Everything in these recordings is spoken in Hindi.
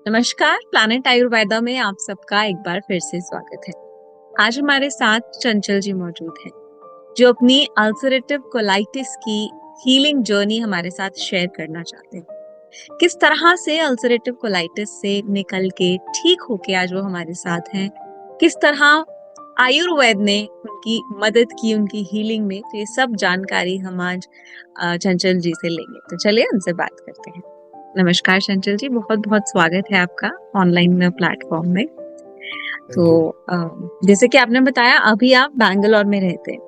नमस्कार, प्लैनेट आयुर्वेदा में आप सबका एक बार फिर से स्वागत है। आज हमारे साथ चंचल जी मौजूद हैं, जो अपनी अल्सरेटिव कोलाइटिस की हीलिंग जर्नी हमारे साथ शेयर करना चाहते हैं। किस तरह से अल्सरेटिव कोलाइटिस से निकल के ठीक होके आज वो हमारे साथ हैं, किस तरह आयुर्वेद ने उनकी मदद की उनकी हीलिंग में, तो ये सब जानकारी हम आज चंचल जी से लेंगे। तो चलिए उनसे बात करते हैं। नमस्कार चंचल जी, बहुत बहुत स्वागत है आपका ऑनलाइन प्लेटफॉर्म में। तो थैंक यू। जैसे कि आपने बताया अभी आप बैंगलोर में रहते हैं,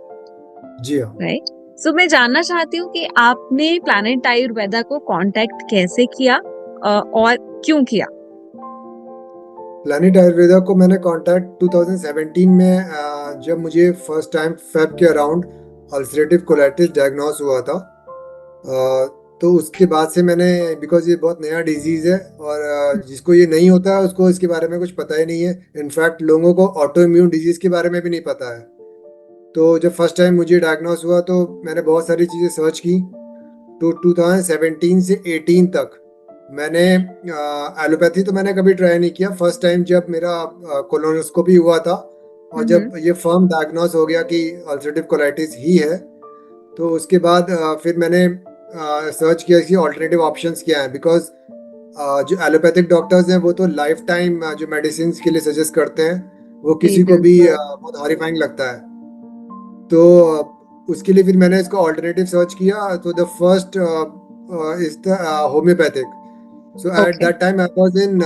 जी हाँ। राइट? सो मैं जानना चाहती हूँ कि आपने प्लैनेट आयुर्वेदा को कांटेक्ट कैसे किया और क्यों किया? प्लैनेट आयुर्वेदा को मैंने कांटेक्ट 2017 में जब मुझे फर्स्ट टाइम फेब के अराउंड अल्सरेटिव कोलाइटिस डायग्नोस हुआ था। तो उसके बाद से मैंने, बिकॉज ये बहुत नया डिजीज़ है और जिसको ये नहीं होता है उसको इसके बारे में कुछ पता ही नहीं है। इनफैक्ट लोगों को ऑटो इम्यून डिजीज़ के बारे में भी नहीं पता है। तो जब फर्स्ट टाइम मुझे डायग्नोस हुआ तो मैंने बहुत सारी चीज़ें सर्च की। तो 2017 से 18 तक मैंने एलोपैथी तो मैंने कभी ट्राई नहीं किया। फर्स्ट टाइम जब मेरा कोलोनोस्कोपी हुआ था और हम्म। जब ये फर्म डायग्नोस हो गया कि अल्सरेटिव कोलाइटिस ही है, तो उसके बाद फिर मैंने सर्च किया कि ऑल्टरनेटिव ऑप्शंस क्या हैं। बिकॉज जो एलोपैथिक डॉक्टर्स हैं वो तो लाइफ टाइम जो मेडिसिन के लिए सजेस्ट करते हैं, वो जी किसी को भी बिल्कुल। बहुत हॉरिफाइंग लगता है। तो उसके लिए फिर मैंने इसका ऑल्टरनेटिव सर्च किया। तो the first is the homeopathic. So at okay. That time I was in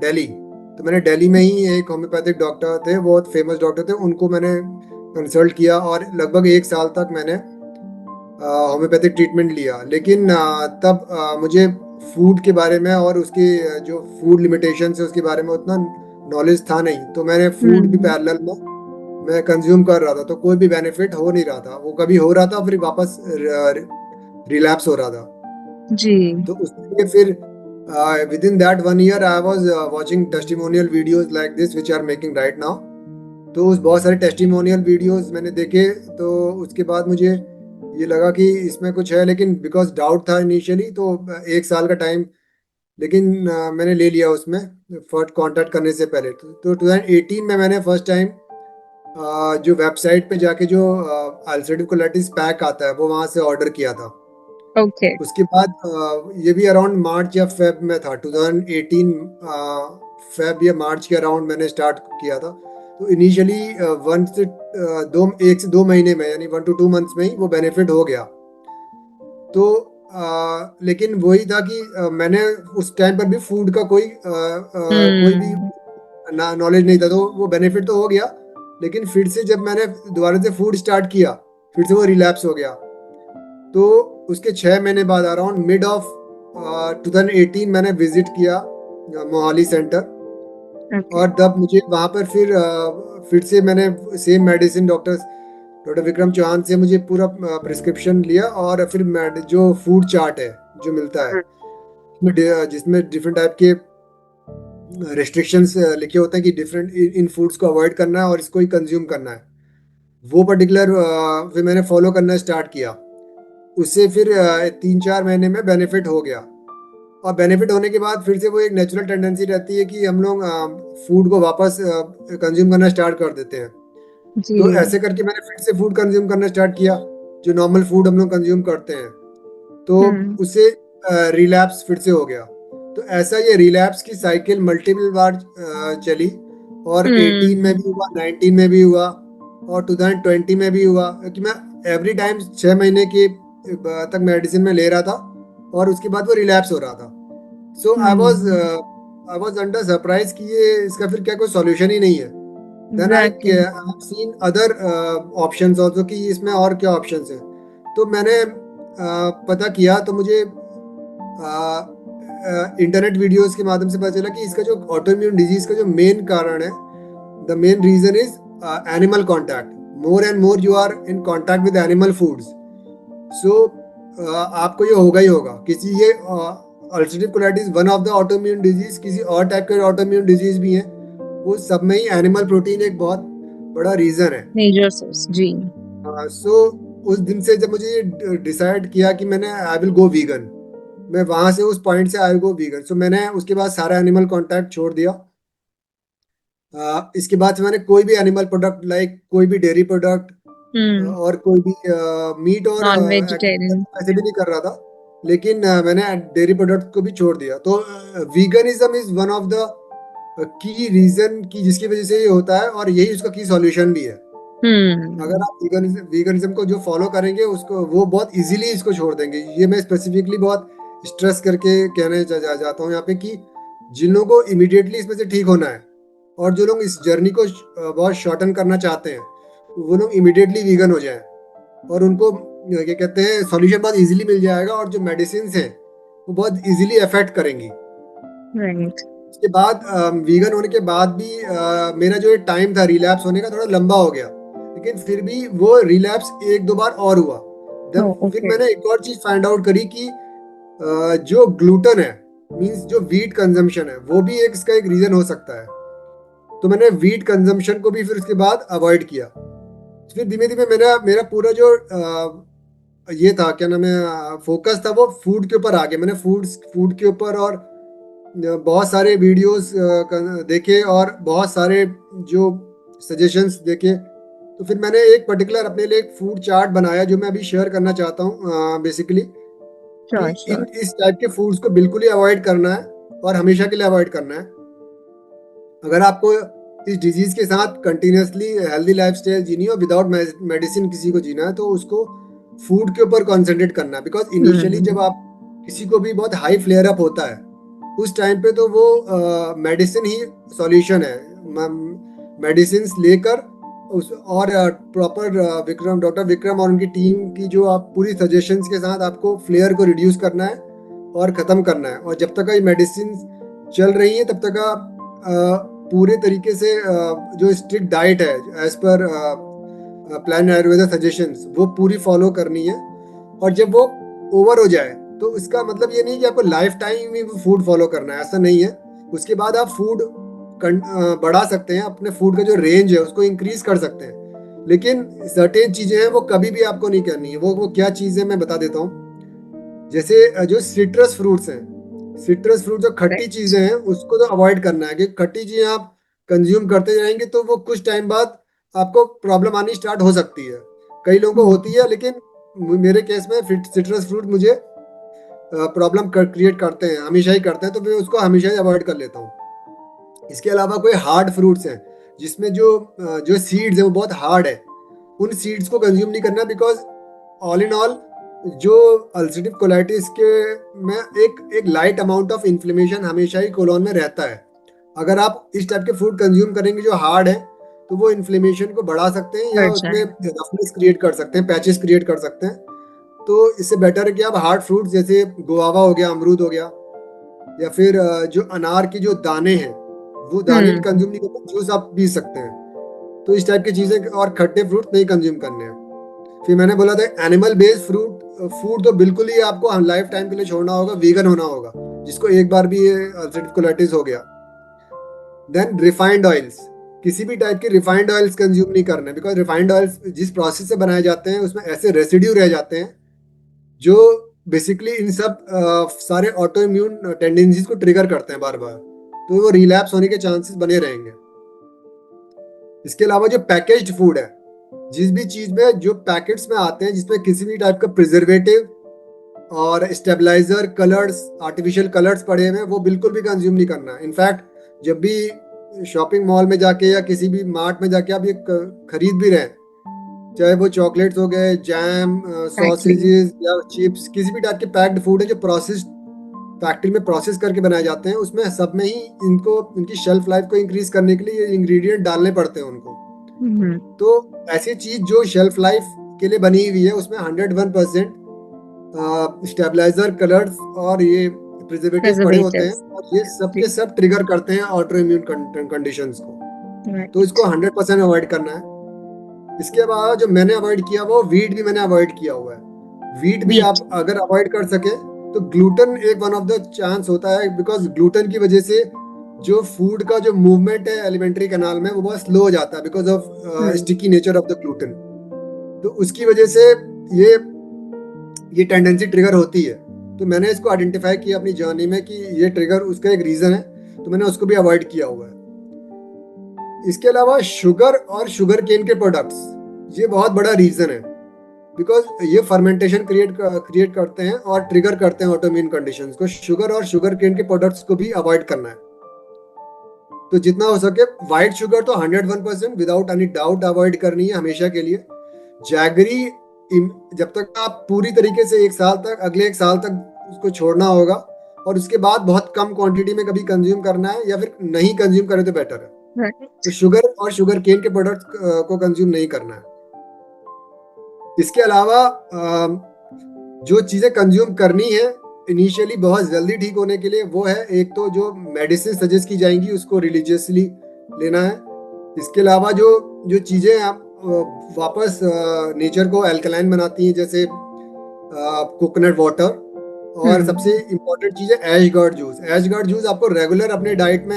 Delhi. तो मैंने दिल्ली में ही एक होम्योपैथिक डॉक्टर थे, बहुत फेमस डॉक्टर थे, उनको मैंने कंसल्ट किया और लगभग 1 साल तक मैंने होम्योपैथिक ट्रीटमेंट लिया। लेकिन तब मुझे फूड के बारे में और उसके जो फूड लिमिटेशन है उसके बारे में उतना नॉलेज था नहीं। तो मैंने फूड भी हम्म। पैरेलल में मैं कंज्यूम कर रहा था, तो कोई भी बेनिफिट हो नहीं रहा था। वो कभी हो रहा था फिर वापस रिलैप्स हो रहा था। जी। तो उसके फिर with in that 1 year I was watching testimonial videos like this which are making right now. तो उस बहुत सारे टेस्टिमोनियल वीडियोस मैंने देखे। तो उसके बाद मुझे ये लगा कि इसमें कुछ है, लेकिन बिकॉज डाउट था इनिशियली, तो 1 साल का टाइम लेकिन मैंने ले लिया उसमें फर्स्ट कांटेक्ट करने से पहले। तो 2018 में मैंने फर्स्ट टाइम जो वेबसाइट पे जाके जो अल्सरेटिव कोलाइटिस पैक आता है वो वहां से ऑर्डर किया था। ओके। उसके बाद ये भी अराउंड मार्च या फेब में था, 2018 फेब या मार्च के अराउंड मैंने स्टार्ट किया था। तो इनिशियली 1 से 2 महीने में, यानी 1 to 2 मंथ्स में ही वो बेनिफिट हो गया। तो लेकिन वही था कि मैंने उस टाइम पर भी फूड का कोई भी हम्म। नॉलेज नहीं था। तो वो बेनिफिट तो हो गया, लेकिन फिर से जब मैंने दोबारा से फूड स्टार्ट किया फिर से वो रिलैप्स हो गया। तो उसके 6 महीने बाद अराउंड मिड ऑफ 2018 मैंने विजिट किया मोहाली सेंटर। ओके। और तब मुझे वहाँ पर फिर से मैंने same medicine doctor Vikram Chauhan से मुझे पूरा प्रिस्क्रिप्शन लिया। और फिर जो फूड चार्ट है जो मिलता है, जिसमें डिफरेंट टाइप के रेस्ट्रिक्शंस लिखे होते हैं कि डिफरेंट इन फूड्स को अवॉइड करना है और इसको ही कंज्यूम करना है, वो पर्टिकुलर फिर मैंने फॉलो करना स्टार्ट किया। उससे फिर 3-4 महीने में बेनिफिट हो गया। और बेनिफिट होने के बाद फिर से वो एक नेचुरल टेंडेंसी रहती है कि हम लोग फूड को वापस कंज्यूम करना स्टार्ट कर देते हैं। जी। तो ऐसे करके मैंने फिर से फूड कंज्यूम करना स्टार्ट किया, जो नॉर्मल फूड हम लोग कंज्यूम करते हैं। तो हम्म। उससे रिलैप्स फिर से हो गया। तो ऐसा ये रिलैप्स की साइकिल मल्टीपल बार चली। और 18 में हम्म। भी हुआ, 19 में भी हुआ और 2020 में भी हुआ, क्योंकि मैं एवरी टाइम 6 महीने के तक मेडिसिन में ले रहा था और उसके बाद वो रिलैप्स हो रहा था। सो हम्म। आई वाज अंडर सरप्राइज कि ये इसका फिर क्या कोई सॉल्यूशन ही नहीं है। Then I exactly. Have seen other options also कि इसमें और क्या ऑप्शंस हैं। तो मैंने पता किया तो मुझे इंटरनेट वीडियोस के माध्यम से पता चला कि इसका जो ऑटोइम्यून डिजीज का जो मेन कारण है, the main reason is animal contact. More and more you are in contact with animal foods, so आपको ये होगा ही होगा। किसी ये ulcerative colitis one of the autoimmune disease, किसी और टाइप के ऑटोइम्यून डिजीज भी हैं, वो सब में ही एनिमल प्रोटीन एक बहुत बड़ा रीजन है। मेजर सोर्स जी। सो उस दिन से जब मुझे डिसाइड किया कि मैंने आई विल गो वीगन, मैं वहां से उस पॉइंट से आई विल गो वीगन, सो मैंने उसके बाद सारा एनिमल कांटेक्ट छोड़ दिया। इसके बाद से मैंने कोई भी एनिमल प्रोडक्ट लाइक कोई भी डेयरी प्रोडक्ट हम्म। और कोई भी मीट और नॉन एग वेजिटेरियन। ऐसे भी नहीं कर रहा था। लेकिन मैंने डेयरी प्रोडक्ट को भी छोड़ दिया। तो veganism is one of the key reason की जिसकी वजह से ये होता है, और यही उसका की सॉल्यूशन भी है। अगर हम्म। आप वीगनिज्म को जो फॉलो करेंगे उसको वो बहुत इजीली इसको छोड़ देंगे। ये मैं स्पेसिफिकली बहुत स्ट्रेस करके कहने जाता हूँ यहाँ पे कि जिन लोगों को इमिडिएटली इसमें से ठीक होना है और जो लोग इस जर्नी को बहुत शॉर्टन करना चाहते हैं, वो लोग इमिडिएटली वीगन हो जाएं और उनको क्या कहते हैं सॉल्यूशन बहुत इजीली मिल जाएगा, और जो मेडिसिन हैं वो बहुत इजीली अफेक्ट करेंगी। राइट। उसके बाद वीगन होने के बाद भी मेरा जो टाइम था रिलैप्स होने का थोड़ा लंबा हो गया, लेकिन फिर भी वो रिलैप्स एक दो बार और हुआ। देन फिर ओके। मैंने एक और चीज फाइंड आउट करी कि जो ग्लूटन है, मींस जो वीट कंजम्पशन है, वो भी एक इसका एक रीजन हो सकता है। तो मैंने वीट कंजम्पशन को भी फिर उसके बाद अवॉइड किया। फिर धीमे धीमे मेरा मेरा पूरा जो ये था क्या नाम है फोकस था वो फूड के ऊपर आ गया। मैंने फूड के ऊपर और बहुत सारे वीडियोस देखे और बहुत सारे जो सजेशंस देखे। तो फिर मैंने एक पर्टिकुलर अपने लिए एक फूड चार्ट बनाया जो मैं अभी शेयर करना चाहता हूँ बेसिकली, कि श्योर इन श्योर। इस टाइप के फूड्स को बिल्कुल ही अवॉइड करना है और हमेशा के लिए अवॉइड करना है। अगर आपको इस डिजीज के साथ कंटिन्यूअसली हेल्दी लाइफस्टाइल जीनी हो विदाउट मेडिसिन किसी को जीना है, तो उसको फूड के ऊपर कंसंट्रेट करना है। बिकॉज इनिशियली जब आप किसी को भी बहुत हाई फ्लेयर अप होता है उस टाइम पे तो वो मेडिसिन ही सॉल्यूशन है। मेडिसिन लेकर उस और प्रॉपर डॉक्टर विक्रम और उनकी टीम की जो आप पूरी सजेशंस के साथ आपको फ्लेयर को रिड्यूस करना है और ख़त्म करना है। और जब तक ये मेडिसिन चल रही है तब तक आप पूरे तरीके से जो स्ट्रिक्ट डाइट है as per plan Ayurveda suggestions वो पूरी फॉलो करनी है। और जब वो ओवर हो जाए तो इसका मतलब ये नहीं कि आपको लाइफ टाइम ही फूड फॉलो करना है, ऐसा नहीं है। उसके बाद आप फूड बढ़ा सकते हैं, अपने फूड का जो रेंज है उसको इंक्रीज कर सकते हैं। लेकिन सर्टेन चीजें हैं वो कभी भी आपको नहीं करनी है। वो क्या चीज है मैं बता देता हूँ। जैसे जो सिट्रस फ्रूट्स हैं, सिट्रस फ्रूट जो खट्टी राइट। चीजें हैं उसको तो अवॉइड करना है, क्योंकि खट्टी चीजें आप कंज्यूम करते जाएंगे तो वो कुछ टाइम बाद आपको प्रॉब्लम आनी स्टार्ट हो सकती है। कई लोगों को होती है, लेकिन मेरे केस में सिट्रस फ्रूट मुझे प्रॉब्लम क्रिएट करते हैं, हमेशा ही करते हैं, तो मैं उसको हमेशा ही अवॉइड कर लेता हूँ। इसके अलावा कोई हार्ड फ्रूट्स हैं जिसमें जो सीड्स है वो बहुत हार्ड है, उन सीड्स को कंज्यूम नहीं करना। बिकॉज ऑल इन ऑल जो अल्सरेटिव कोलाइटिस के में एक लाइट अमाउंट ऑफ इन्फ्लेमेशन हमेशा ही कोलोन में रहता है। अगर आप इस टाइप के फूड कंज्यूम करेंगे जो हार्ड है तो वो इन्फ्लेमेशन को बढ़ा सकते हैं या बढ़ उसमें जाए। रफनेस क्रिएट कर सकते हैं, पैचेस क्रिएट कर सकते हैं। तो इससे बेटर है कि आप हार्ड फ्रूट्स जैसे गुआवा हो गया, अमरूद हो गया, या फिर जो अनार के जो दाने हैं वो दाने भी हम्म। कंज्यूम नहीं करते, जूस आप पी सकते हैं। तो इस टाइप की चीजें और खट्टे फ्रूट नहीं कंज्यूम करने हैं। फिर मैंने बोला था एनिमल बेस्ड फूड तो बिल्कुल ही आपको लाइफ टाइम के लिए छोड़ना होगा, वीगन होना होगा जिसको एक बार भी ये अल्सरेटिव कोलाइटिस हो गया। देन रिफाइंड ऑयल्स, किसी भी टाइप के रिफाइंड ऑयल्स कंज्यूम नहीं करने, बिकॉज रिफाइंड ऑयल्स जिस प्रोसेस से बनाए जाते हैं उसमें ऐसे रेसिड्यू रह जाते हैं जो बेसिकली इन सब सारे ऑटो इम्यून टेंडेंसीज को ट्रिगर करते हैं बार बार, तो वो रिलैप्स होने के चांसेस बने रहेंगे। इसके अलावा जो पैकेज्ड फूड है, जिस भी चीज में जो पैकेट्स में आते हैं जिसमें किसी भी टाइप का प्रिजर्वेटिव और स्टेबलाइजर कलर्स आर्टिफिशियल कलर्स पड़े हुए हैं, वो बिल्कुल भी कंज्यूम नहीं करना। इनफैक्ट जब भी शॉपिंग मॉल में जाके या किसी भी मार्ट में जाके आप ये खरीद भी रहे हैं, चाहे वो चॉकलेट्स हो गए, जैम, एक्चुअली। सॉसेजेस या चिप्स, किसी भी टाइप के पैक्ड फूड है जो प्रोसेस्ड फैक्ट्री में प्रोसेस करके बनाए जाते हैं, उसमें सब में ही इनको इनकी शेल्फ लाइफ को इंक्रीज करने के लिए ये इंग्रेडिएंट डालने पड़ते हैं उनको। हम्म। तो ऐसी चीज जो शेल्फ लाइफ के लिए बनी हुई है उसमें 101% स्टेबलाइजर कलर्स और ये प्रिजर्वेटिव्स पड़े होते हैं, प्रिजर्वेटिव्स। और ये सब के सब ट्रिगर करते हैं ऑटो इम्यून कंडीशंस को। तो राइट। इसको 100% अवॉइड करना है। इसके बाद जो मैंने अवॉइड किया वो वीट भी मैंने अवॉइड किया हुआ है। वीट भी वीट। आप अगर अवॉइड कर सके तो ग्लूटेन एक वन ऑफ द चांस होता है, बिकॉज ग्लूटेन की वजह से जो फूड का जो मूवमेंट है एलिमेंट्री कैनाल में वो बहुत स्लो हो जाता है because of hmm. Sticky nature of the gluten. तो उसकी वजह से ये ये टेंडेंसी ट्रिगर होती है। तो मैंने इसको आइडेंटिफाई किया अपनी जर्नी में कि ये ट्रिगर उसका एक रीजन है, तो मैंने उसको भी अवॉइड किया हुआ है। इसके अलावा शुगर और शुगर केन के प्रोडक्ट्स, ये बहुत बड़ा रीजन है, बिकॉज ये फर्मेंटेशन क्रिएट करते हैं और ट्रिगर करते हैं ऑटोइम्यून कंडीशंस को। शुगर और शुगर केन के प्रोडक्ट्स को भी अवॉइड करना है। तो जितना हो सके व्हाइट शुगर तो 101% विदाउट एनी डाउट अवॉइड करनी है हमेशा के लिए। जैगरी जब तक आप पूरी तरीके से एक साल तक, अगले एक साल तक उसको छोड़ना होगा, और उसके बाद बहुत कम क्वांटिटी में कभी कंज्यूम करना है, या फिर नहीं कंज्यूम करें तो बेटर है। तो शुगर और शुगर केन के प्रोडक्ट्स को कंज्यूम नहीं करना है। इसके अलावा जो चीजें कंज्यूम करनी है इनिशियली बहुत जल्दी ठीक होने के लिए, वो है एक तो जो मेडिसिन सजेस्ट की जाएंगी उसको रिलीजियसली लेना है। इसके अलावा जो जो चीजें आप वापस नेचर को एल्कलाइन बनाती हैं, जैसे कोकोनट वाटर, और सबसे इम्पोर्टेंट चीज है एशगार्ड जूस। एशगार्ड जूस आपको रेगुलर अपने डाइट में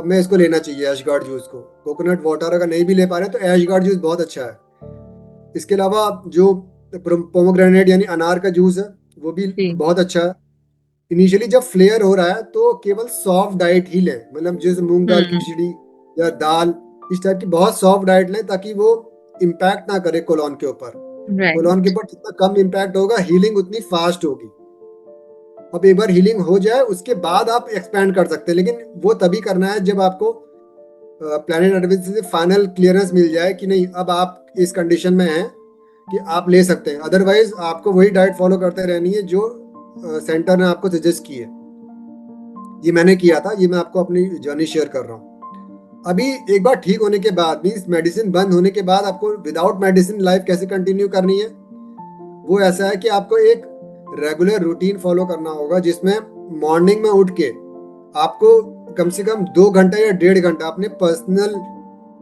में इसको लेना चाहिए। एशगार्ड जूस को, कोकोनट वाटर अगर नहीं भी ले पा रहे तो एशगार्ड जूस बहुत अच्छा है। इसके अलावा जो पोमोग्रेनेट यानी अनार का जूस है वो भी बहुत अच्छा है। इनिशियली जब फ्लेयर हो रहा है तो केवल सॉफ्ट डाइट ही लें, मतलब जैसे मूंग दाल की खिचड़ी या दाल, इस टाइप की बहुत सॉफ्ट डाइट लें ताकि वो इम्पैक्ट ना करे कोलोन के ऊपर। कोलोन के ऊपर जितना कम इम्पैक्ट होगा, हीलिंग उतनी फास्ट होगी। अब एक बार हीलिंग हो जाए उसके बाद आप एक्सपैंड कर सकते हैं, लेकिन वो तभी करना है जब आपको प्लैनेट एडवाइस से फाइनल क्लियरेंस मिल जाए कि नहीं अब आप इस कंडीशन में हैं कि आप ले सकते हैं। अदरवाइज आपको वही डाइट फॉलो करते रहनी है जो सेंटर ने आपको सजेस्ट की है। ये मैंने किया था, ये मैं आपको अपनी जर्नी शेयर कर रहा हूँ। अभी एक बार ठीक होने के बाद, मीन्स मेडिसिन बंद होने के बाद, आपको विदाउट मेडिसिन लाइफ कैसे कंटिन्यू करनी है, वो ऐसा है कि आपको एक रेगुलर रूटीन फॉलो करना होगा, जिसमें मॉर्निंग में उठ के आपको कम से कम 2 घंटा या 1.5 घंटा अपने पर्सनल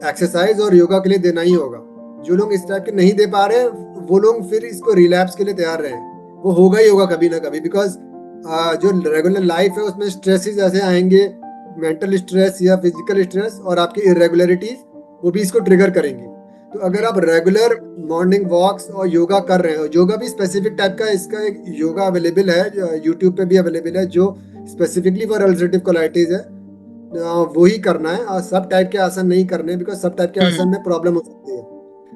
एक्सरसाइज और योगा के लिए देना ही होगा। जो लोग इस टाइप के नहीं दे पा रहे वो लोग फिर इसको रिलैप्स के लिए तैयार रहे, वो होगा ही होगा कभी ना कभी, बिकॉज जो रेगुलर लाइफ है उसमें स्ट्रेसेस ऐसे आएंगे, मेंटल स्ट्रेस या फिजिकल स्ट्रेस, और आपकी इरेगुलरिटीज वो भी इसको ट्रिगर करेंगी। तो अगर आप रेगुलर मॉर्निंग वॉक्स और योगा कर रहे हो, योगा भी स्पेसिफिक टाइप का, इसका एक योगा अवेलेबल है, यूट्यूब पे भी अवेलेबल है, जो स्पेसिफिकली फॉर अल्सरेटिव कोलाइटिस है, वो ही करना है। और सब टाइप के आसन नहीं करने, बिकॉज सब टाइप के आसन में प्रॉब्लम हो सकती है।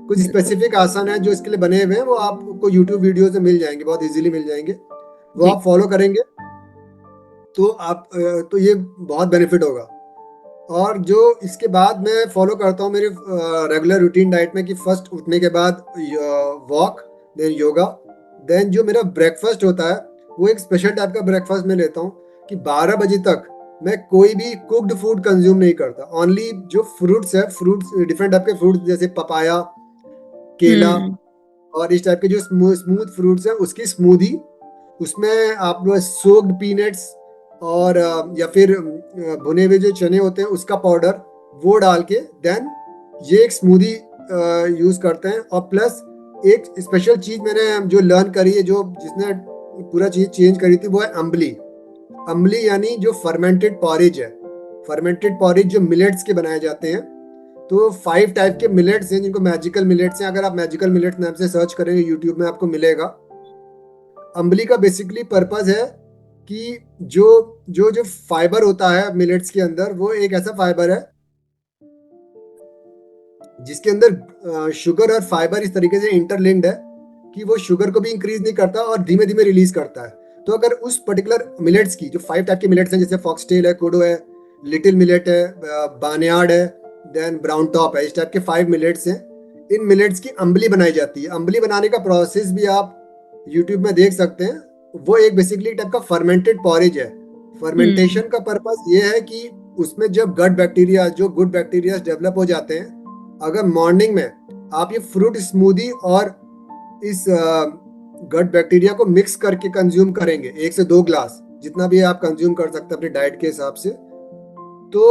कुछ स्पेसिफिक आसन है जो इसके लिए बने हुए हैं, वो आपको यूट्यूब वीडियो से मिल जाएंगे, बहुत इजीली मिल जाएंगे, वो आप फॉलो करेंगे तो ये बहुत बेनिफिट होगा। और जो इसके बाद मैं फॉलो करता हूँ मेरे रेगुलर रूटीन डाइट में, कि फर्स्ट उठने के बाद वॉक, देन योगा, देन जो मेरा ब्रेकफास्ट होता है वो एक स्पेशल टाइप का ब्रेकफास्ट मैं लेता हूँ कि 12 बजे तक मैं कोई भी कुक्ड फूड कंज्यूम नहीं करता। ओनली जो फ्रूट्स है, फ्रूट्स डिफरेंट टाइप के फ्रूट्स जैसे पपाया, केला, और इस टाइप के जो स्मूथ फ्रूट्स है उसकी स्मूदी, उसमें आप सोक्ड पीनट्स और या फिर भुने हुए जो चने होते हैं उसका पाउडर वो डाल के देन ये एक स्मूदी यूज करते हैं। और प्लस एक स्पेशल चीज मैंने जो लर्न करी है, जो जिसने पूरा चीज चेंज करी थी, वो है अम्बली। अम्बली यानी जो फर्मेंटेड पॉरेज है, फर्मेंटेड पॉरेज जो मिलेट्स के बनाए जाते हैं। तो 5 टाइप के मिलेट्स हैं जिनको मैजिकल मिलेट्स हैं। अगर आप मैजिकल मिलेट्स नाम से सर्च करेंगे यूट्यूब में आपको मिलेगा। अम्बली का बेसिकली पर्पस है कि जो जो जो फाइबर होता है मिलेट्स के अंदर, वो एक ऐसा फाइबर है जिसके अंदर शुगर और फाइबर इस तरीके से इंटरलिंक्ड है कि वो शुगर को भी इंक्रीज नहीं करता और धीमे धीमे रिलीज करता है। तो अगर उस पर्टिकुलर मिलेट्स की, जो 5 टाइप के मिलेट्स हैं, जैसे फॉक्सटेल है, कोडो है, लिटिल मिलेट है, बार्नयार्ड है, देन ब्राउन टॉप है, इस टाइप के 5 मिलेट्स हैं। इन मिलेट्स की अम्बली बनाई जाती है। अम्बली बनाने का प्रोसेस भी आप यूट्यूब में देख सकते हैं। वो एक बेसिकली टाइप का फर्मेंटेड पॉरेज है। फर्मेंटेशन का पर्पस ये है कि उसमें जब गट बैक्टीरिया, जो गुड बैक्टीरिया डेवलप हो जाते हैं, अगर मॉर्निंग में आप ये फ्रूट स्मूदी और इस गट बैक्टीरिया को मिक्स करके कंज्यूम करेंगे, 1 से 2 ग्लास, जितना भी आप कंज्यूम कर सकते हैं अपने डाइट के हिसाब से, तो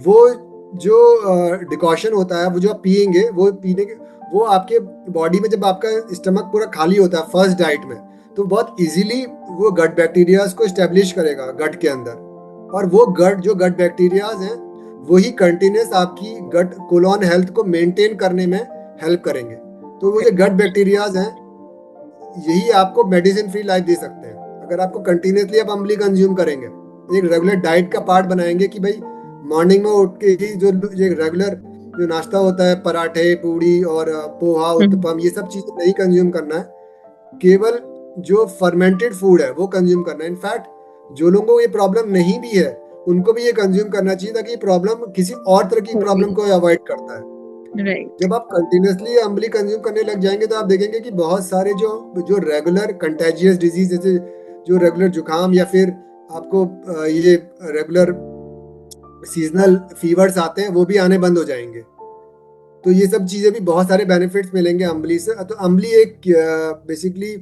वो जो डिकॉशन होता है, वो जो आप पियेंगे, वो पीने के, वो आपके बॉडी में जब आपका स्टमक पूरा खाली होता है फर्स्ट डाइट में, तो बहुत इजीली वो गट बैक्टीरियाज को स्टेब्लिश करेगा गट के अंदर। और वो जो गट बैक्टीरियाज हैं वही कंटिन्यूस आपकी गट कोलोन हेल्थ को मेंटेन करने में हेल्प करेंगे। तो वो जो गट बैक्टीरियाज हैं, यही आपको मेडिसिन फ्री लाइफ दे सकते हैं। अगर आपको कंटिन्यूसली आप अम्बली कंज्यूम करेंगे, एक रेगुलर डाइट का पार्ट बनाएंगे कि भाई मॉर्निंग में उठ के ही जो ये रेगुलर जो नाश्ता होता है, पराठे, पूड़ी और पोहा, उत्तपम, ये सब चीजें नहीं कंज्यूम करना है। केवल जो फर्मेंटेड फूड है वो कंज्यूम करना है। इनफैक्ट जो लोगों को ये प्रॉब्लम नहीं भी है, उनको भी ये कंज्यूम करना चाहिए, ताकि ये प्रॉब्लम किसी और तरह की प्रॉब्लम को अवॉइड करता है। राइट। जब आप कंटिन्यूसली अम्बली कंज्यूम करने लग जाएंगे, तो आप देखेंगे कि बहुत सारे जो जो रेगुलर कंटेजियस डिजीज, जैसे जो रेगुलर जुकाम या फिर आपको ये रेगुलर सीजनल फीवर्स आते हैं, वो भी आने बंद हो जाएंगे। तो ये सब चीजें भी, बहुत सारे बेनिफिट्स मिलेंगे अम्बली से। तो अम्बली एक बेसिकली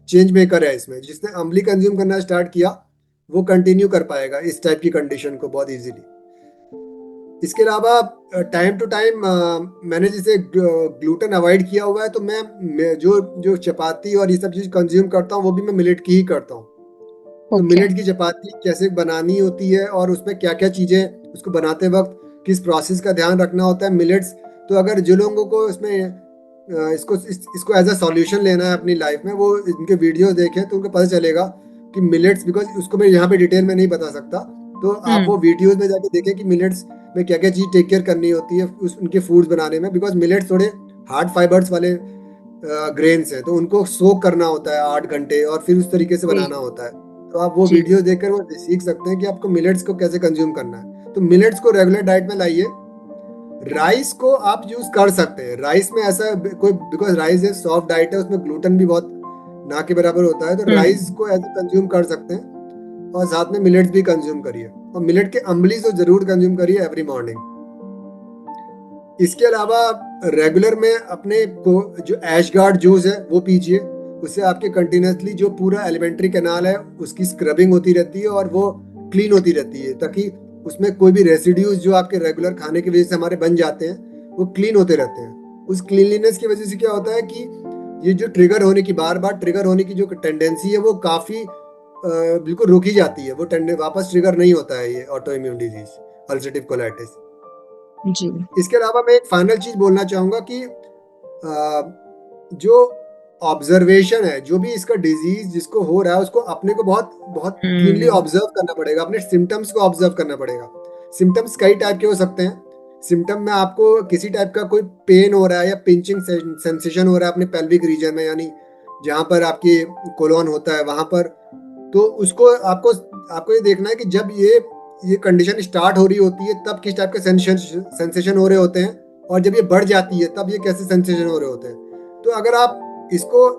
चेंज मेकर है इसमें। जिसने अम्बली कंज्यूम करना स्टार्ट किया, वो कंटिन्यू कर पाएगा इस टाइप की कंडीशन को बहुत इजीली। इसके अलावा टाइम टू टाइम मैंने जैसे ग्लूटेन अवॉइड किया हुआ है, तो मैं जो जो चपाती और ये सब चीज कंज्यूम करता हूँ, वो भी मैं मिलेट की ही करता हूँ। तो ओके। मिलेट की चपाती कैसे बनानी होती है और उसमें क्या क्या चीजें उसको बनाते वक्त किस प्रोसेस का ध्यान रखना होता है, मिलेट्स। तो अगर जो लोगों को इसमें इसको एज अ सॉल्यूशन लेना है अपनी लाइफ में, वो इनके वीडियो देखें तो उनको पता चलेगा कि मिलेट्स, बिकॉज उसको मैं यहाँ पे डिटेल में नहीं बता सकता, तो आप वो वीडियोज में जाके देखें कि मिलेट्स में क्या क्या चीज टेक केयर करनी होती है उनके फूड्स बनाने में। बिकॉज मिलेट्स थोड़े हार्ड फाइबर्स वाले ग्रेन्स हैं, तो उनको सोक करना होता है 8 घंटे और फिर उस तरीके से जी बनाना होता है। तो आप वो जी। वीडियो देखकर वो सीख सकते हैं कि आपको मिलेट्स को कैसे कंज्यूम करना है। तो मिलेट्स को रेगुलर डाइट में लाइए। राइस को आप यूज कर सकते हैं। राइस में ऐसा कोई, बिकॉज राइस एक सॉफ्ट डाइट है, उसमें ग्लूटेन भी बहुत ना के बराबर होता है, तो राइस को ऐसे कंज्यूम कर सकते हैं। और साथ में मिलेट्स भी कंज्यूम करिए, और मिलेट के अम्बली तो जरूर कंज्यूम करिए एवरी मॉर्निंग। इसके अलावा रेगुलर में अपने को जो ऐशगार्ड जूस है वो पीजिए। उससे आपके कंटिन्यूसली जो पूरा एलिमेंट्री कैनाल है उसकी स्क्रबिंग होती रहती है और वो क्लीन होती रहती है, ताकि उसमें कोई भी रेसिड्यूज जो आपके रेगुलर खाने की वजह से हमारे बन जाते हैं, वो क्लीन होते रहते हैं। उस क्लीनलीनेस की वजह से क्या होता है कि ये जो ट्रिगर होने की, बार बार ट्रिगर होने की जो टेंडेंसी है, वो काफी बिल्कुल रुक ही जाती है। वो वापस ट्रिगर नहीं होता है ये auto immune disease, ulcerative colitis. जी। इसके अलावा मैं एक फाइनल चीज बोलना चाहूंगा कि जो ऑब्जर्वेशन है, जो भी इसका डिजीज जिसको हो रहा है, उसको अपने को बहुत बहुत कीनली ऑब्जर्व करना पड़ेगा। अपने सिम्टम्स को ऑब्जर्व करना पड़ेगा। सिम्टम्स कई टाइप के हो सकते हैं। सिम्टम में आपको किसी टाइप का कोई पेन हो रहा है या पिंचिंग सेंसेशन हो रहा है अपने पेल्विक रीजन में, यानी जहां पर आपकी कोलोन होता है वहां पर, तो उसको आपको आपको ये देखना है कि जब ये कंडीशन स्टार्ट हो रही होती है, तब किस टाइप के सेंसेशन हो रहे होते हैं, और जब ये बढ़ जाती है तब ये कैसे सेंसेशन हो रहे होते हैं। तो अगर आप इसको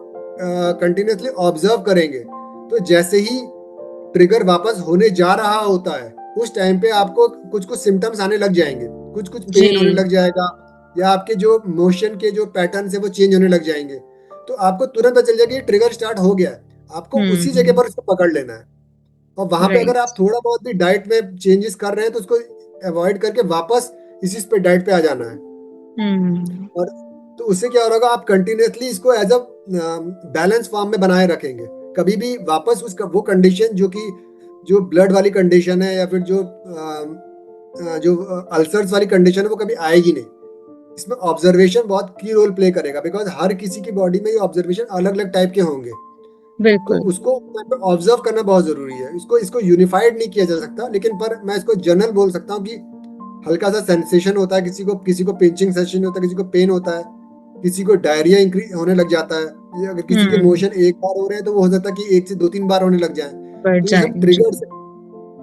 कंटिन्यूसली ऑब्जर्व करेंगे, तो जैसे ही ट्रिगर वापस होने जा रहा होता है, उस टाइम पे आपको कुछ कुछ सिम्टम्स आने लग जाएंगे, कुछ कुछ जी। पेन होने लग जाएगा, या आपके जो मोशन के जो पैटर्न है वो चेंज होने लग जाएंगे। तो आपको तुरंत पता चल जाएगा कि ट्रिगर स्टार्ट हो गया है। आपको उसी जगह पर उसको पकड़ लेना है, और वहां पे अगर राइट। आप थोड़ा बहुत भी डाइट में चेंजेस कर रहे हैं, तो उसको अवॉइड करके वापस इसी पे डाइट पे आ जाना है। और तो उससे क्या होगा, आप कंटिन्यूसली इसको एज अ बैलेंस फॉर्म में बनाए रखेंगे। कभी भी वापस उसका वो कंडीशन जो कि जो ब्लड वाली कंडीशन है, या फिर जो अल्सर्स वाली कंडीशन है, वो कभी आएगी नहीं। इसमें ऑब्जर्वेशन बहुत की रोल प्ले करेगा, बिकॉज हर किसी की बॉडी में ये ऑब्जर्वेशन अलग अलग टाइप के होंगे। तो बिल्कुल। उसको ऑब्जर्व करना बहुत जरूरी है। इसको इसको यूनिफाइड नहीं किया जा सकता, लेकिन पर मैं इसको जनरल बोल सकता हूँ कि हल्का सा सेंसेशन होता है, किसी को पिंचिंग सेंसेशन होता है, किसी को पेन होता है, किसी को डायरिया इंक्रीज होने लग जाता है। ये अगर किसी के मोशन एक बार हो रहे हैं, तो वो हो सकता है कि 1 से 2 3 बार होने लग जाए। बढ़ तो ये सब जाए। जी। ट्रिगर्स,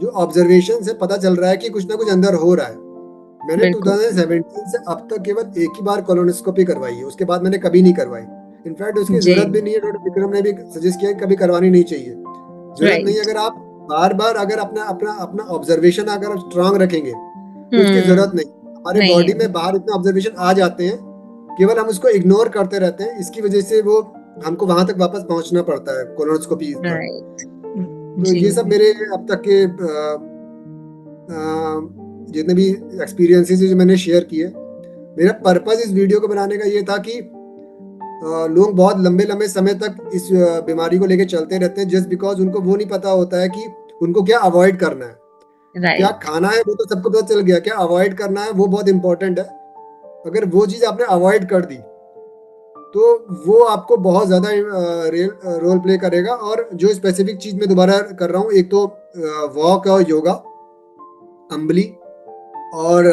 जो ऑब्जर्वेशन से पता चल रहा है कि कुछ ना कुछ अंदर हो रहा है। मैंने बिल्कुल। 2017 से अब तक केवल एक ही बार कोलोनोस्कोपी करवाई है, उसके बाद मैंने कभी नहीं करवाई। इनफैक्ट उसकी जी। जरूरत भी नहीं है। डॉक्टर विक्रम ने भी सजेस्ट किया कि कभी करवानी नहीं चाहिए, जरूरत नहीं है। राइट। अगर आप बार बार अगर अपना अपना अपना ऑब्जर्वेशन अगर आप स्ट्रांग रखेंगे, तो उसकी जरूरत नहीं। हमारे नहीं बॉडी है। में बाहर इतने ऑब्जर्वेशन आ जाते हैं, केवल हम उसको इग्नोर करते रहते हैं। इसकी वजह से वो हमको वहां तक वापस पहुंचना पड़ता है कोलोनोस्कोपी पर। राइट। तो जी। ये सब मेरे अब तक के जितने भी एक्सपीरियंसेस जो मैंने शेयर किए, मेरा पर्पज इस वीडियो को बनाने का ये था कि लोग बहुत लंबे लंबे समय तक इस बीमारी को लेके चलते रहते हैं, जस्ट बिकॉज उनको वो नहीं पता होता है कि उनको क्या अवॉइड करना है। क्या राइट। खाना है वो तो सबको पता चल गया, क्या अवॉइड करना है वो बहुत इंपॉर्टेंट है। अगर वो चीज आपने अवॉइड कर दी, तो वो आपको बहुत ज़्यादा रोल प्ले करेगा। और जो स्पेसिफिक चीज़ मैं दोबारा कर रहा हूँ, एक तो वॉक और योगा, अम्बली, और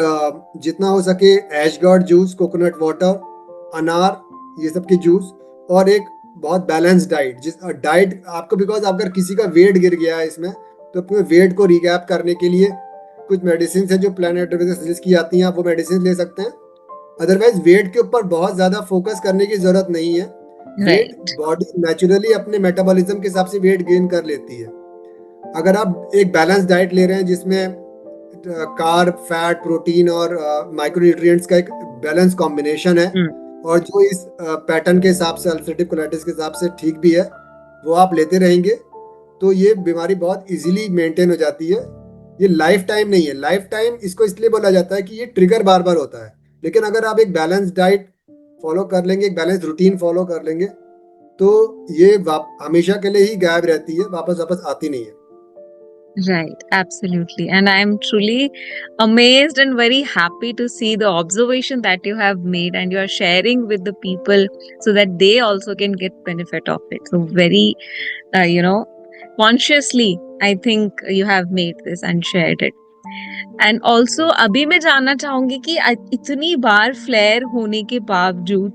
जितना हो सके ऐशगर्ड जूस, कोकोनट वाटर, अनार, ये सब के जूस, और एक बहुत बैलेंस डाइट। जिस डाइट आपको, बिकॉज अगर किसी का वेट गिर गया है इसमें, तो अपने वेट को रिकैप करने के लिए कुछ मेडिसिन है जो प्लानट सजेस्ट की जाती हैं, आप वो मेडिसिन ले सकते हैं। अदरवाइज वेट के ऊपर बहुत ज़्यादा फोकस करने की ज़रूरत नहीं है। Wait, right. बॉडी नेचुरली अपने मेटाबॉलिज्म के हिसाब से वेट गेन कर लेती है। अगर आप एक बैलेंस डाइट ले रहे हैं जिसमें कार्ब, फैट, प्रोटीन और माइक्रो न्यूट्रिएंट्स का एक बैलेंस कॉम्बिनेशन है, हम्म। और जो इस पैटर्न के हिसाब से, अल्सरेटिव कोलाइटिस के हिसाब से ठीक भी है, वो आप लेते रहेंगे, तो ये बीमारी बहुत इजीली मेंटेन हो जाती है। ये लाइफ टाइम नहीं है। लाइफ टाइम इसको इसलिए बोला जाता है कि ये ट्रिगर बार बार होता है। लेकिन अगर आप एक बैलेंस डाइट फॉलो कर लेंगे, एक बैलेंस रूटीन फॉलो कर लेंगे, तो ये हमेशा के लिए ही गायब रहती है, वापस वापस आती नहीं है। Right, absolutely. And I am truly amazed and very happy to see the observation that you have made and you are sharing with the people so that they also can get benefit of it. So very, consciously, I think you have made this and shared it. And also अभी मैं जानना चाहूंगी कि इतनी बार फ्लेयर होने के बावजूद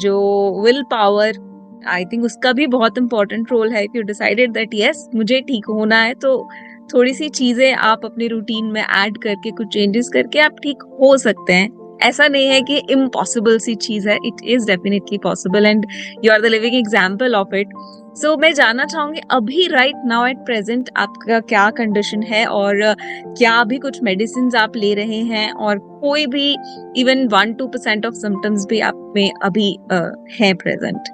जो विल पावर, आई थिंक उसका भी बहुत इंपॉर्टेंट रोल है। If you decided that yes मुझे ठीक होना है, तो थोड़ी सी चीजें आप अपनी रूटीन में ऐड करके, कुछ चेंजेस करके आप ठीक हो सकते हैं। ऐसा नहीं है कि इम्पॉसिबल सी चीज है, it is definitely possible and you are the living example of it. So मैं जानना चाहूंगी अभी राइट नाउ एट प्रेजेंट आपका क्या कंडीशन है, और क्या अभी कुछ मेडिसिन आप ले रहे हैं, और कोई भी इवन 1-2% ऑफ सिम्टम्स भी आप में अभी है प्रेजेंट?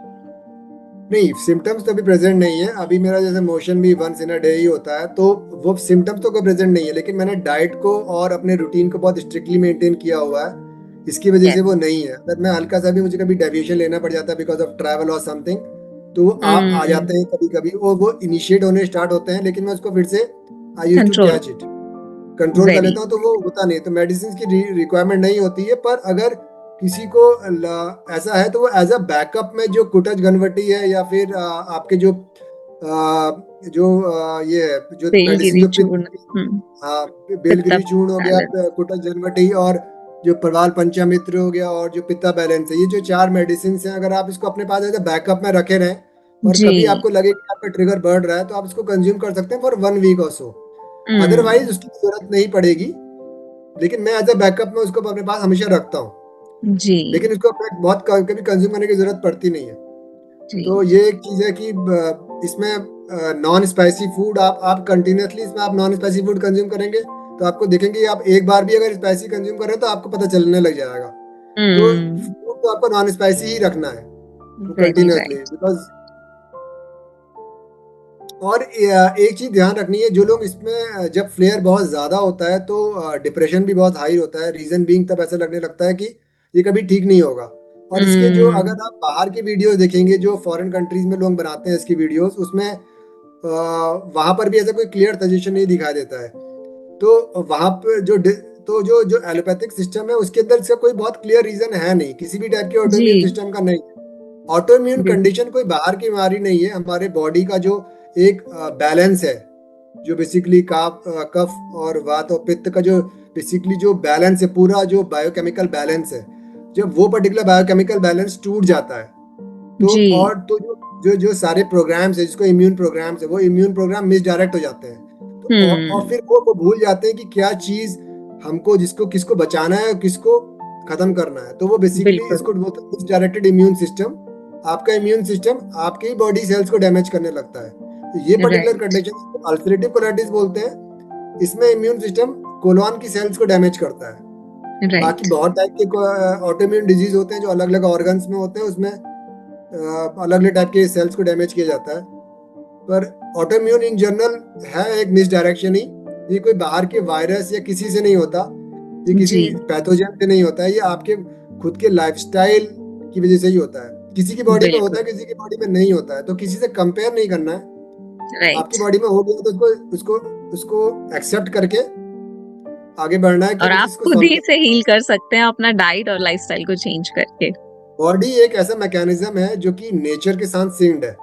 नहीं, सिम्टम्स तो अभी प्रेजेंट नहीं है। अभी मेरा जैसे मोशन भी वंस इन अ डे ही होता है, तो वो सिम्टम्स तो कोई प्रेजेंट नहीं है। लेकिन मैंने डाइट को और अपने रूटीन को बहुत स्ट्रिक्टली मेंटेन किया हुआ है, इसकी वजह से यस। वो नहीं है। अगर मैं हल्का सा भी, मुझे कभी डेविएशन लेना पड़ जाता है बिकॉज ऑफ ट्रैवल और समथिंग, तो वो आ हम्म। जाते हैं कभी कभी, और वो इनिशिएट होने स्टार्ट होते हैं, लेकिन मैं उसको फिर से I use to control. Catch it, control कर वेरी। लेता हूँ, तो वो होता नहीं। तो मेडिसिन की रिक्वायरमेंट नहीं होती है। पर अगर किसी को ऐसा है, तो वो एज अ बैकअप में जो कुटज घनवटी है, या फिर आपके जो ये है, जो मेडिसिन बेलगिरी जो चूर्ण। हाँ, पित्ता बेलगिरी चूर्ण हो गया, बैलेंस। कुटज घनवटी, और जो प्रवाल पंचामित्र हो गया, और जो पित्ता बैलेंस है, ये जो 4 मेडिसिन हैं, अगर आप इसको अपने पास एज अ बैकअप में रखे रहें, और जी। कभी आपको लगे कि आपका ट्रिगर बढ़ रहा है, तो आप इसको कंज्यूम कर सकते हैं फॉर 1 वीक और सो। अदरवाइज हम्म। उसकी जरूरत नहीं पड़ेगी। लेकिन मैं एज अ बैकअप में उसको अपने पास हमेशा रखता हूँ। जी। लेकिन उसको अपने बहुत कभी कंज्यूम करने की जरूरत पड़ती नहीं है। जी। तो ये एक चीज है कि इसमें नॉन स्पाइसी फूड, आप कंटिन्यूसली इसमें आप नॉन स्पाइसी फूड कंज्यूम करेंगे, तो आपको देखेंगे, आप एक बार भी अगर स्पाइसी कंज्यूम कर रहे हैं, तो आपको पता चलने लग जाएगा। तो हम्म। फूड तो आपको नॉन स्पाइसी ही रखना है, वो वेरी कंटिन्यूसली, राइट। बिकॉज। और एक चीज ध्यान रखनी है, जो लोग इसमें जब फ्लेयर बहुत ज्यादा होता है, तो डिप्रेशन भी बहुत हाई होता है। रीजन बीइंग, तब ऐसा लगने लगता है कि ये कभी ठीक नहीं होगा। और इसके जो, हम्म। अगर आप बाहर की वीडियोस देखेंगे, जो फॉरेन कंट्रीज में लोग बनाते हैं इसकी वीडियोस, उसमें वहां पर भी ऐसा कोई क्लियर सजेशन नहीं दिखाई देता है। तो वहां पे तो जो जो एलोपैथिक सिस्टम है, उसके अंदर इसका कोई बहुत क्लियर रीजन है नहीं, किसी भी टाइप के जी। ऑटोइम्यून सिस्टम का नहीं। ऑटोइम्यून बिल्कुल। कंडीशन कोई बाहर की बीमारी नहीं है, हमारे बॉडी का जो एक बैलेंस है, जो बेसिकली कफ और वात और पित्त का जो बेसिकली जो बैलेंस है, पूरा जो बायोकेमिकल बैलेंस है, जब वो पर्टिकुलर बायोकेमिकल बैलेंस टूट जाता है, तो जी। और तो जो जो जो सारे प्रोग्राम्स है, जिसको इम्यून प्रोग्राम्स है, वो इम्यून प्रोग्राम मिसडायरेक्ट हो जाते हैं। तो और हम्म। फिर वो भूल जाते हैं कि क्या चीज हमको, जिसको किसको बचाना है और किसको खत्म करना है। तो वो बेसिकली बिल्कुल। इसको बोलते हैं मिसडायरेक्टेड इम्यून सिस्टम। आपका इम्यून सिस्टम आपके ही बॉडी सेल्स को डैमेज करने लगता है। तो ये particular right. Condition ulcerative colitis बोलते हैं। इसमें इम्यून सिस्टम कोलोन की सेल्स को डैमेज करता है। बाकी राइट। बहुत टाइप के ऑटोइम्यून डिजीज होते हैं, जो अलग अलग ऑर्गन्स में होते हैं, उसमें अलग अलग टाइप के सेल्स को डैमेज किया जाता है। पर ऑटोइम्यून इन जनरल है एक मिस डायरेक्शन ही। ये कोई बाहर के वायरस या किसी से नहीं होता, ये किसी जी। पैथोजन से नहीं होता है, ये आपके खुद के लाइफस्टाइल की वजह से ही होता है। किसी की बॉडी में होता बिल्कुल। है, किसी की बॉडी में नहीं होता है, तो किसी से कंपेयर नहीं करना है। आपकी राइट। बॉडी में हो गया, तो उसको उसको एक्सेप्ट करके आगे बढ़ना है कि और मुझे आप इसको खुद सॉल्व ही से करना हील कर सकते हैं अपना डाइट और लाइफस्टाइल को चेंज करके। बॉडी एक ऐसा मैकेनिज्म है जो कि नेचर के साथ सिंक्ड है।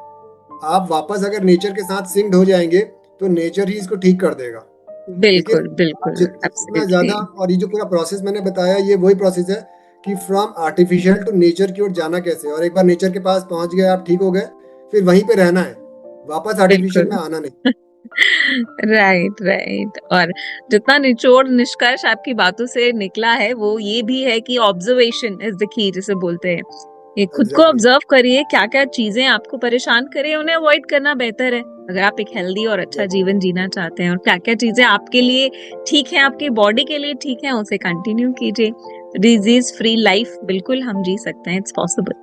आप वापस अगर नेचर के साथ सिंक्ड हो जाएंगे तो नेचर ही इसको ठीक कर देगा। लेकिन बिल्कुल, आप बिल्कुल, जितना एब्सोल्युटली। ज्यादा, और ये जो पूरा प्रोसेस मैंने बताया ये वही प्रोसेस है कि फ्रॉम आर्टिफिशियल टू नेचर की ओर जाना कैसे, और एक बार नेचर के पास पहुंच गए, आप ठीक हो गए, फिर वहीं पे रहना है, वापस आर्टिफिशियल में बिल्कुल। आना नहीं। Right, right. और जितना निचोड़ निष्कर्ष आपकी बातों से निकला है वो ये भी है कि ऑब्जर्वेशन इज द की, जिसे बोलते हैं। ये खुद को एग्जैक्टली। ऑब्जर्व करिए, क्या क्या चीजें आपको परेशान करे उन्हें अवॉइड करना बेहतर है, अगर आप एक हेल्दी और अच्छा जीवन जीना चाहते हैं। और क्या क्या चीजें आपके लिए ठीक है, आपकी बॉडी के लिए ठीक है, उसे कंटिन्यू कीजिए। डिजीज फ्री लाइफ बिल्कुल हम जी सकते हैं, it's possible.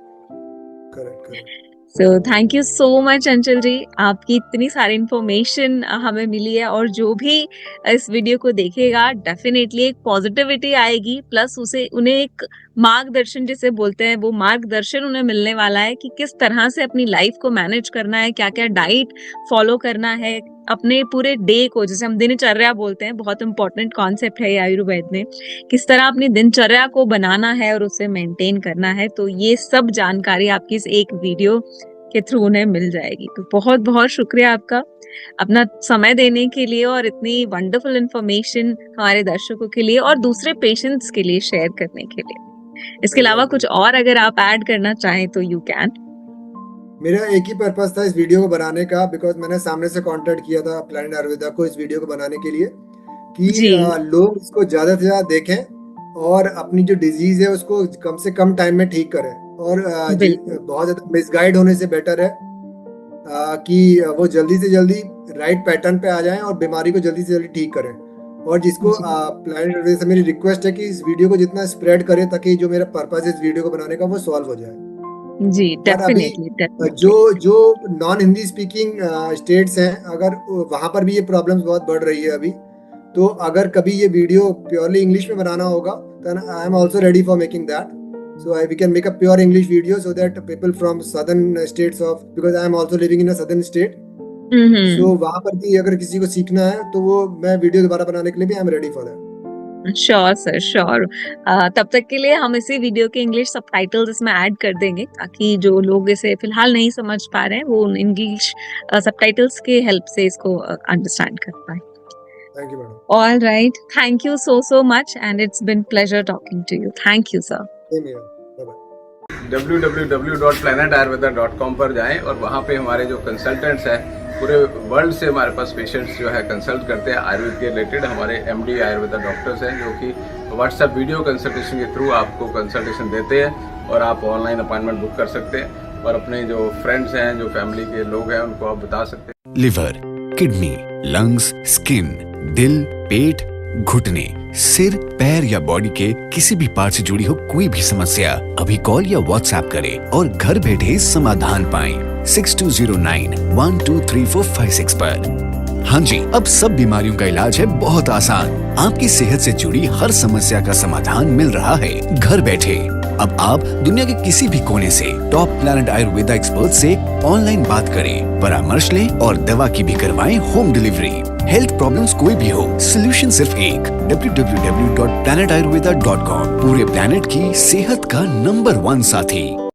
Correct, correct. So thank you so much अंचल जी, आपकी इतनी सारी इंफॉर्मेशन हमें मिली है। और जो भी इस वीडियो को देखेगा डेफिनेटली एक पॉजिटिविटी आएगी, प्लस उसे उन्हें एक मार्गदर्शन जिसे बोलते हैं, वो मार्गदर्शन उन्हें मिलने वाला है कि किस तरह से अपनी लाइफ को मैनेज करना है, क्या क्या डाइट फॉलो करना है, अपने पूरे डे को, जैसे हम दिनचर्या बोलते हैं, बहुत इंपॉर्टेंट कॉन्सेप्ट है ये आयुर्वेद में, किस तरह अपनी दिनचर्या को बनाना है और उसे मेंटेन करना है। तो ये सब जानकारी आपकी इस एक वीडियो के थ्रू उन्हें मिल जाएगी। तो बहुत बहुत शुक्रिया आपका अपना समय देने के लिए और इतनी वंडरफुल इंफॉर्मेशन हमारे दर्शकों के लिए और दूसरे पेशेंट्स के लिए शेयर करने के लिए। इसके अलावा कुछ और अगर आप ऐड करना चाहें तो यू कैन। मेरा एक ही पर्पस था इस वीडियो को बनाने का, बिकॉज मैंने सामने से कांटेक्ट किया था प्लैनेट आयुर्वेदा को इस वीडियो को बनाने के लिए कि जी लोग इसको ज्यादा से ज्यादा देखें और अपनी जो डिजीज है उसको कम से कम टाइम में ठीक करें। और बिल्कुल। बहुत ज्यादा मिसगाइड होने से बेटर है कि वो जल्दी से जल्दी राइट पैटर्न पे आ जाएं और बीमारी को जल्दी से जल्दी ठीक करें। और जिसको जी प्लैनेट आयुर्वेदा से मेरी रिक्वेस्ट है कि इस वीडियो को जितना स्प्रेड करें ताकि जो मेरा पर्पस है इस वीडियो को बनाने का वो सॉल्व हो जाए। जी, पर अभी डेफिनेटली जो डेफिनेटली। जो नॉन हिंदी स्पीकिंग स्टेट्स हैं, अगर वहां पर भी ये प्रॉब्लम्स बहुत बढ़ रही है अभी, तो अगर कभी ये वीडियो प्योरली इंग्लिश में बनाना होगा then I am also ready for making that. So we can make a pure English video so that people from southern states of, because I am also living in a southern state, so वहां पर भी अगर किसी को सीखना है तो वो मैं वीडियो दोबारा बनाने के लिए भी I am ready for that. Sure sir, sure. तब तक के लिए हम इसी वीडियो के इंग्लिश सबटाइटल्स इसमें ऐड कर देंगे, ताकि जो लोग इसे फिलहाल नहीं समझ पा रहे हैं वो इंग्लिश सबटाइटल्स के हेल्प से इसको अंडरस्टैंड कर पाए। Thank you madam. All right. Thank you so much, and it's been pleasure talking to you. Thank you, sir. Same here. Bye bye. www.planetayurveda.com पर जाएं और वहाँ पे हमारे जो कंसल्टेंट्स हैं पूरे वर्ल्ड से हमारे पास पेशेंट्स जो है कंसल्ट करते हैं आयुर्वेद के रिलेटेड। हमारे MD आयुर्वेदा डॉक्टर्स हैं जो कि व्हाट्सएप वीडियो कंसल्टेशन के थ्रू आपको कंसल्टेशन देते हैं और आप ऑनलाइन अपॉइंटमेंट बुक कर सकते हैं और अपने जो फ्रेंड्स हैं, जो फैमिली के लोग हैं, उनको आप बता सकते हैं। लिवर, किडनी, लंग्स, स्किन, दिल, पेट, घुटने, सिर, पैर या बॉडी के किसी भी पार्ट से जुड़ी हो कोई भी समस्या, अभी कॉल या व्हाट्सएप करें और घर बैठे समाधान पाएं 6209123456 पर। हाँ जी, अब सब बीमारियों का इलाज है बहुत आसान। आपकी सेहत से जुड़ी हर समस्या का समाधान मिल रहा है घर बैठे। अब आप दुनिया के किसी भी कोने से टॉप प्लैनेट आयुर्वेदा एक्सपर्ट से ऑनलाइन बात करें, परामर्श लें और दवा की भी करवाएं होम डिलीवरी। हेल्थ प्रॉब्लम्स कोई भी हो, सोल्यूशन सिर्फ एक, www.planetayurveda.com। पूरे प्लैनेट की सेहत का नंबर 1 साथी।